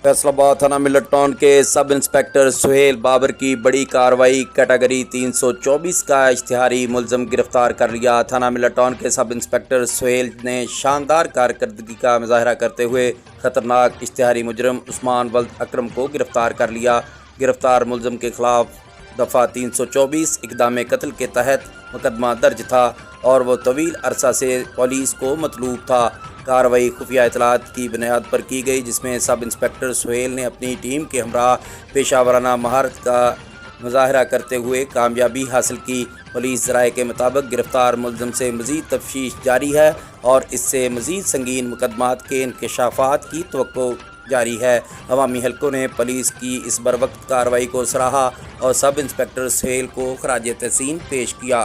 फैसलाबाद थाना millet town के sub inspector Suhail Babar की बड़ी कार्रवाई। कैटेगरी 324 का इश्तिहारी मुलजम गिरफ्तार कर लिया। थाना मिलट टाउन के सब इंस्पेक्टर सुहेल ने शानदार कारकर्दगी का मुजाहरा करते हुए खतरनाक इश्तिहारी मुजरम उस्मान वल्द अकरम को गिरफ्तार कर लिया। गिरफ्तार मुलजम के खिलाफ दफ़ा 324 इक़दाम कत्ल के तहत मुकदमा दर्ज था और वो तवील अरसा से पुलिस को मतलूब था। कार्रवाई खुफिया इतलात की बुनियाद पर की गई, जिसमें सब इंस्पेक्टर सुहेल ने अपनी टीम के हमरा पेशावराना महारत का मुजाहरा करते हुए कामयाबी हासिल की। पुलिस ज़राए के मुताबिक गिरफ्तार मुलज़म से मज़ीद तफ्तीश जारी है और इससे मज़ीद संगीन मुकदमात के इंकशाफात की तवक्को जारी है। अवामी हलकों ने पुलिस की इस बरवक्त कार्रवाई को सराहा और सब इंस्पेक्टर सुहेल को खराज तहसीन पेश किया।